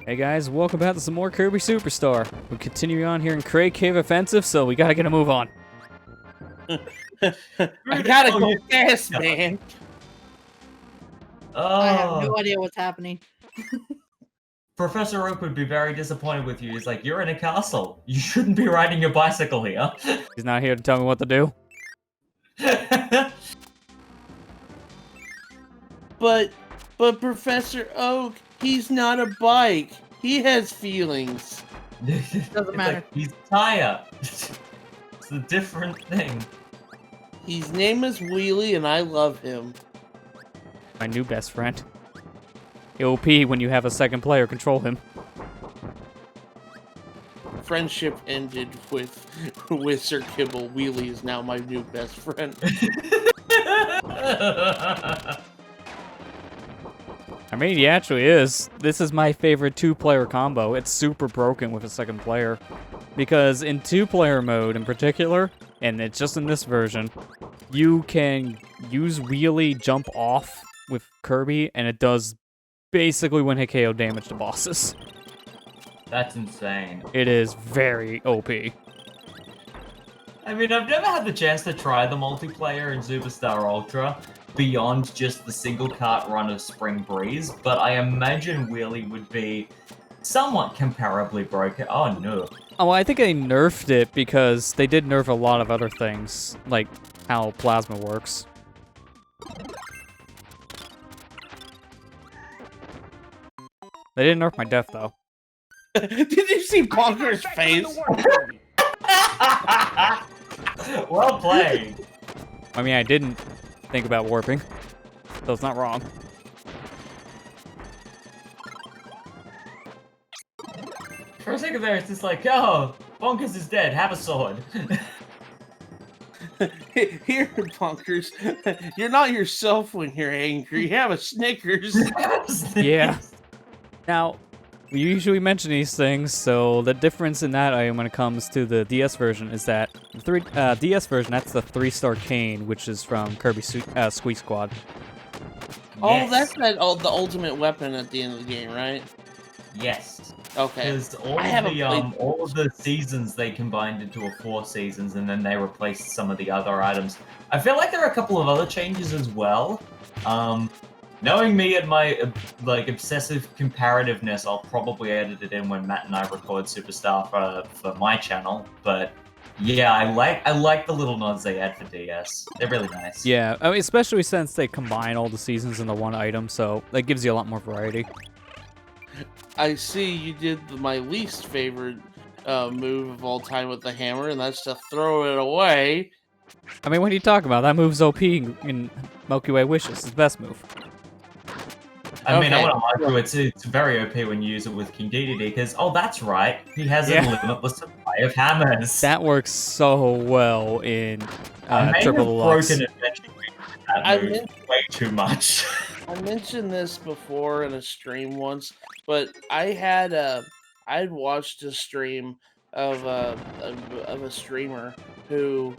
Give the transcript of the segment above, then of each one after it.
Hey guys, welcome back to some more Kirby Superstar. We're continuing on here in Craig Cave Offensive, so we gotta get a move on. I gotta go fast, man. I have no idea what's happening. Professor Oak would be very disappointed with you. He's like, you're in a castle. You shouldn't be riding your bicycle here. He's not here to tell me what to do. But Professor Oak, he's not a bike. He has feelings. Doesn't matter. Like, he's tired. It's a different thing. His name is Wheelie, and I love him. My new best friend. OP when you have a second player control him. Friendship ended with Sir Kibble. Wheelie is now my new best friend. I mean, he actually is. This is my favorite two-player combo. It's super broken with a second player. Because in two-player mode in particular, and it's just in this version, you can use Wheelie jump off with Kirby, and it does basically one-hit KO damage to bosses. That's insane. It is very OP. I mean, I've never had the chance to try the multiplayer in Superstar Ultra beyond just the single cart run of Spring Breeze, but I imagine Wheelie would be somewhat comparably broken. Oh no. Oh, I think they nerfed it because they did nerf a lot of other things, like how plasma works. They didn't nerf my death, though. Did you see Bonker's face? Well played. I mean, I didn't think about warping, so it's not wrong. For a second there, it's just like, oh, Bonkers is dead, have a sword. Here, Bonkers, you're not yourself when you're angry. Have a Snickers. Yeah. Now, we usually mention these things, so the difference in that item when it comes to the DS version is that the DS version, that's the 3-star cane, which is from Kirby Squeak Squad. Oh, Yes. that's the ultimate weapon at the end of the game, right? Yes. Okay. Because all of the seasons they combined into a 4 seasons, and then they replaced some of the other items. I feel like there are a couple of other changes as well. Knowing me and my obsessive comparativeness, I'll probably edit it in when Matt and I record Superstar for my channel. But yeah, I like the little nods they add for DS. They're really nice. Yeah, I mean, especially since they combine all the seasons into one item, so that gives you a lot more variety. I see you did my least favorite move of all time with the hammer, and that's to throw it away. I mean, what are you talking about? That move's OP in Milky Way Wishes. It's the best move. I mean, I Okay. want to argue it's very OP when you use it with King Dedede, because, oh, that's right, he has a limitless supply of hammers. That works so well in I may Triple have Deluxe. broken eventually that move way too much. I mentioned this before in a stream once, but I'd watched a stream of a streamer who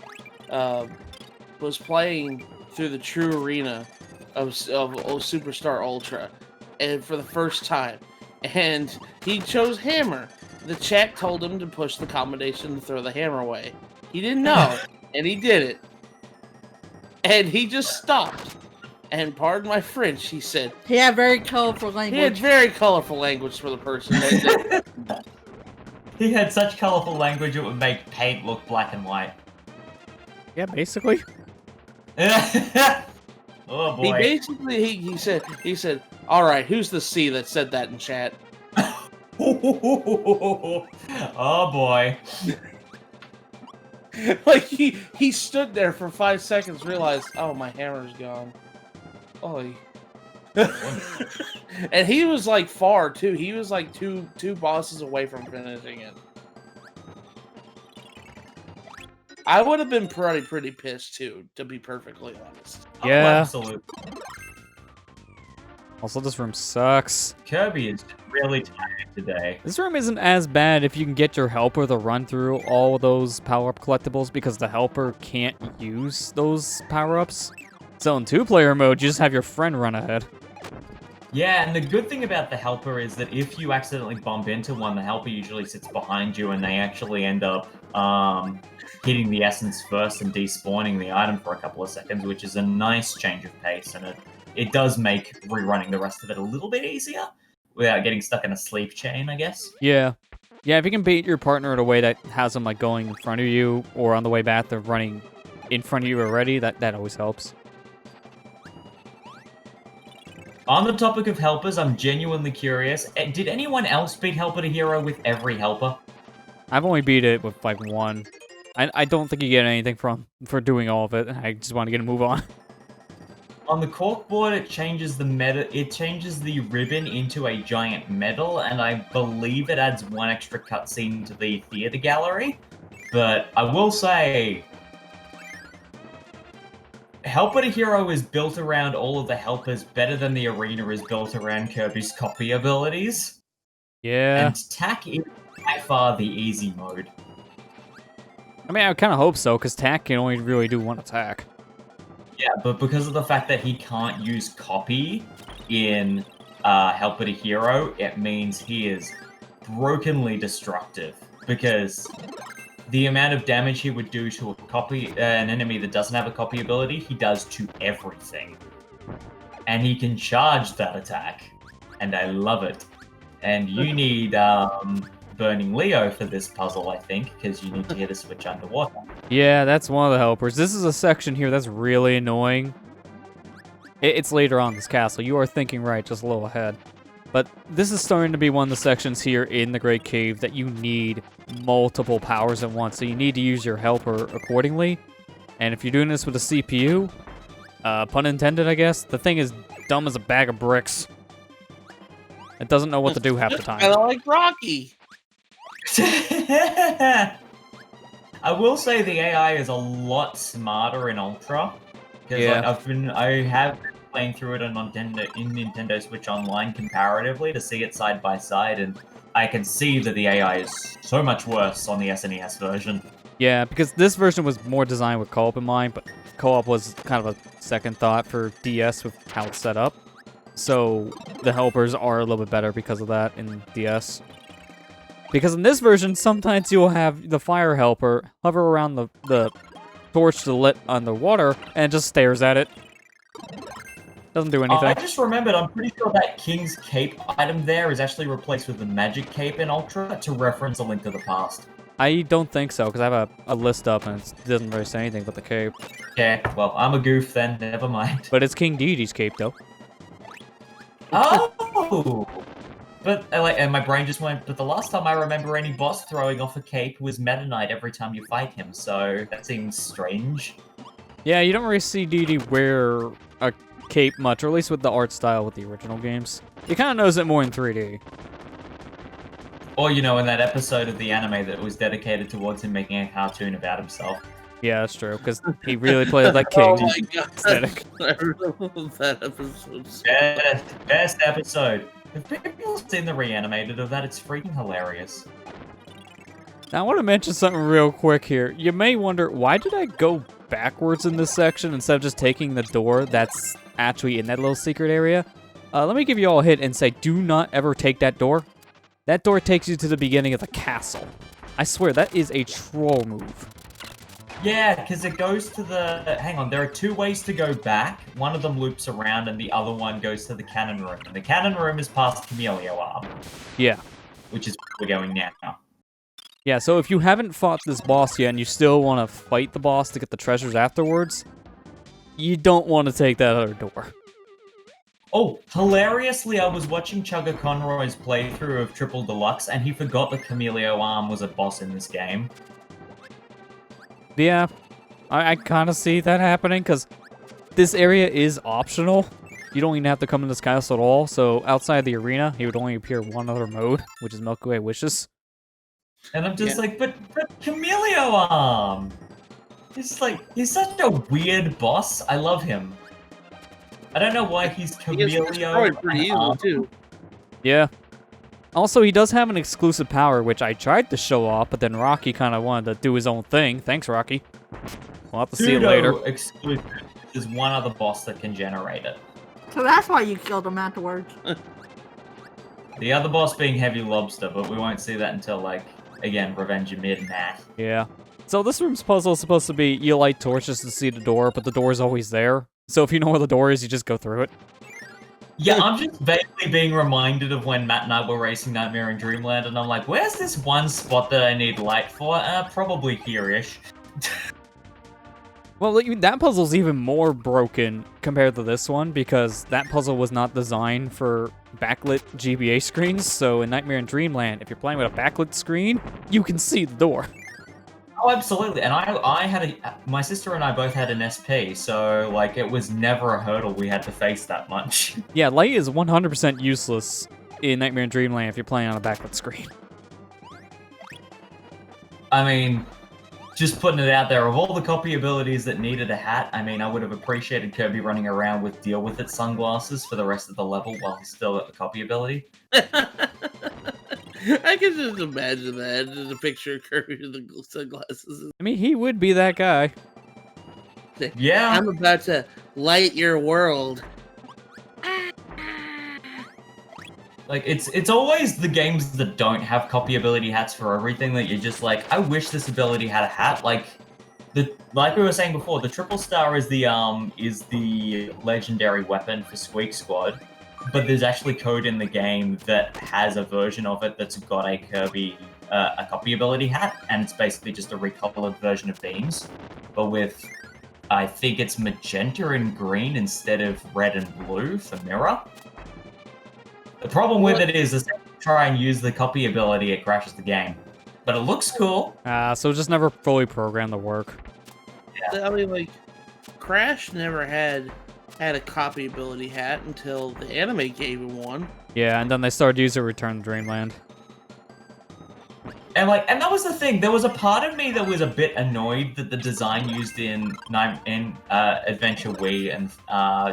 was playing through the true arena of Superstar Ultra, and for the first time, and he chose hammer. The chat told him to push the combination to throw the hammer away. He didn't know, and he did it, and he just stopped. And pardon my French, he said. He had very colorful He had language. very colorful language for the person that did. He had such colorful language it would make paint look black and white. Yeah, basically. Oh He boy. basically he said, all right, who's the C that said that in chat? Oh boy. Like he stood there for 5 seconds, realized, oh, my hammer's gone. Oh. And he was like far too. He was like two bosses away from finishing it. I would have been pretty pissed too, to be perfectly honest. Yeah. Oh, absolutely. Also, this room sucks. Kirby is really tired today. This room isn't as bad if you can get your helper to run through all those power-up collectibles, because the helper can't use those power-ups. So in two-player mode, you just have your friend run ahead. Yeah, and the good thing about the helper is that if you accidentally bump into one, the helper usually sits behind you and they actually end up hitting the essence first and despawning the item for a couple of seconds, which is a nice change of pace, and it does make rerunning the rest of it a little bit easier without getting stuck in a sleep chain, I guess. Yeah. Yeah, if you can bait your partner in a way that has them like going in front of you or on the way back, they're running in front of you already, that always helps. On the topic of helpers, I'm genuinely curious. Did anyone else beat Helper to Hero with every helper? I've only beat it with like one. I don't think you get anything for doing all of it. I just want to get a move on. On the corkboard, it changes the meta. It changes the ribbon into a giant medal, and I believe it adds one extra cutscene to the theater gallery. But I will say, Helper to Hero is built around all of the helpers better than the arena is built around Kirby's copy abilities. Yeah. And TAC is by far the easy mode. I mean, I kind of hope so, because Tack can only really do one attack. Yeah, but because of the fact that he can't use copy in Helper to Hero, it means he is brokenly destructive. Because the amount of damage he would do to an enemy that doesn't have a copy ability, he does to everything. And he can charge that attack. And I love it. And you need Burning Leo for this puzzle, I think, because you need to hit a switch underwater. Yeah, that's one of the helpers. This is a section here that's really annoying. It's later on in this castle. You are thinking right, just a little ahead. But this is starting to be one of the sections here in the Great Cave that you need multiple powers at once. So you need to use your helper accordingly. And if you're doing this with a CPU, pun intended, I guess, the thing is dumb as a bag of bricks. It doesn't know what to do half the time. I like Rocky. I will say the AI is a lot smarter in Ultra. Because Yeah. I have been playing through it on Nintendo Switch Online comparatively to see it side by side, and I can see that the AI is so much worse on the SNES version. Yeah, because this version was more designed with co-op in mind, but co-op was kind of a second thought for DS with how it's set up. So the helpers are a little bit better because of that in DS. Because in this version, sometimes you'll have the fire helper hover around the torch to lit on the water and just stares at it. Doesn't do anything. I just remembered, I'm pretty sure that King's Cape item there is actually replaced with the Magic Cape in Ultra to reference A Link to the Past. I don't think so, because I have a list up and it doesn't really say anything about the cape. Yeah, well, I'm a goof then, never mind. But it's King Dedede's cape, though. Oh! But and my brain just went, but the last time I remember any boss throwing off a cape was Meta Knight every time you fight him, so that seems strange. Yeah, you don't really see Dedede wear a cape much, or at least with the art style with the original games. You kind of notice it more in 3D. Or, you know, in that episode of the anime that was dedicated towards him making a cartoon about himself. Yeah, that's true, because he really played like King Oh my god. aesthetic. I remember that episode. Best episode. Have people seen the reanimated of that? It's freaking hilarious. Now, I want to mention something real quick here. You may wonder, why did I go backwards in this section instead of just taking the door that's actually in that little secret area? Let me give you all a hint and say, do not ever take that door. That door takes you to the beginning of the castle. I swear, that is a troll move. Yeah, because it goes to the... Hang on, there are two ways to go back. One of them loops around and the other one goes to the cannon room. And the cannon room is past Chameleo Arm. Yeah. Which is where we're going now. Yeah, so if you haven't fought this boss yet and you still want to fight the boss to get the treasures afterwards, you don't want to take that other door. Oh, hilariously, I was watching Chugga Conroy's playthrough of Triple Deluxe and he forgot that Chameleo Arm was a boss in this game. Yeah, I kind of see that happening, because this area is optional. You don't even have to come in this castle at all, so outside the arena, he would only appear one other mode, which is Milky Way Wishes. And I'm just like, but Chameleo Arm! He's such a weird boss. I love him. I don't know why he's He gets destroyed pretty easily, Chameleo. too. Yeah. Also, he does have an exclusive power, which I tried to show off, but then Rocky kind of wanted to do his own thing. Thanks, Rocky. We'll have to see it later. Exclusive. There's one other boss that can generate it. So that's why you killed him afterwards. The other boss being Heavy Lobster, but we won't see that until, like, again, Revenge of Mid-Nat. Yeah. So this room's puzzle is supposed to be you light torches to see the door, but the door's always there. So if you know where the door is, you just go through it. Yeah, I'm just vaguely being reminded of when Matt and I were racing Nightmare in Dreamland, and I'm like, where's this one spot that I need light for? Probably here-ish. Well, that puzzle's even more broken compared to this one, because that puzzle was not designed for backlit GBA screens, so in Nightmare in Dreamland, if you're playing with a backlit screen, you can see the door. Oh, absolutely. And my sister and I both had an SP, so, like, it was never a hurdle we had to face that much. Yeah, light is 100% useless in Nightmare in Dreamland if you're playing on a backlit screen. I mean, just putting it out there, of all the copy abilities that needed a hat, I mean, I would have appreciated Kirby running around with Deal With It sunglasses for the rest of the level while he's still got the copy ability. I can just imagine that. Just a picture of Kirby with the sunglasses. I mean, he would be that guy. Yeah. I'm about to light your world. Like, it's always the games that don't have copy ability hats for everything that you're just like, I wish this ability had a hat. Like we were saying before, the triple star is the legendary weapon for Squeak Squad, but there's actually code in the game that has a version of it that's got a Kirby a copy ability hat, and it's basically just a recolored version of Beams, but with, I think it's magenta and green instead of red and blue for Mirror. The problem with it is, as you try and use the copy ability, it crashes the game. But it looks cool. So just never fully programmed to work. Yeah. I mean, like, Crash never had a copy ability hat until the anime gave him one. Yeah, and then they started using Return to Dreamland. And that was the thing. There was a part of me that was a bit annoyed that the design used in Adventure Wii and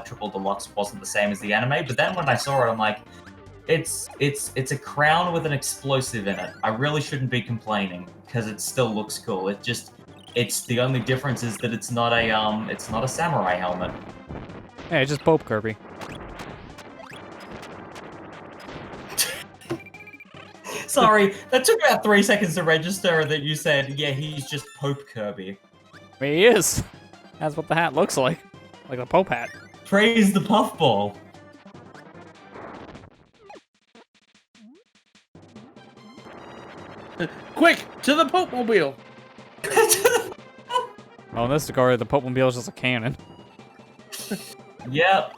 Triple Deluxe wasn't the same as the anime. But then when I saw it, I'm like, it's a crown with an explosive in it. I really shouldn't be complaining because it still looks cool. It's the only difference is that it's not a samurai helmet. Hey, it's just Pope Kirby. Sorry, that took about 3 seconds to register that you said, yeah, he's just Pope Kirby. I mean, he is. That's what the hat looks like. Like a Pope hat. Praise the puffball. Quick, to the Pope Mobile! Oh, in this story, the Pope Mobile is just a cannon. Yep.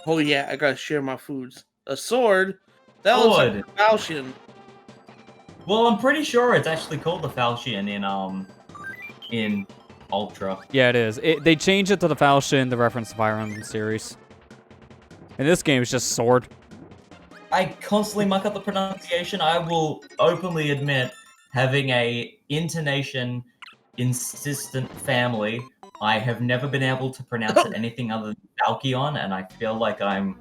Oh yeah, I gotta share my foods. A sword? That looks like a falchion. Well, I'm pretty sure it's actually called the falchion in Ultra. Yeah, it is. They changed it to the falchion to reference the Fire Emblem series. In this game, it's just sword. I constantly muck up the pronunciation. I will openly admit, having a intonation insistent family, I have never been able to pronounce it anything other than Falchion, and I feel like I'm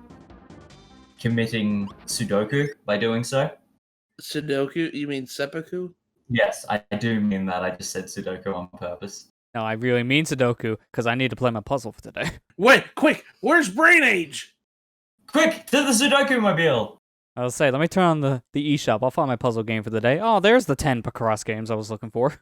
committing Sudoku by doing so. Sudoku? You mean seppuku? Yes, I do mean that. I just said Sudoku on purpose. No, I really mean Sudoku, because I need to play my puzzle for today. Wait, quick! Where's Brain Age? Quick, to the Sudoku mobile! I'll say, let me turn on the eShop. I'll find my puzzle game for the day. Oh, there's the 10 Pacross games I was looking for.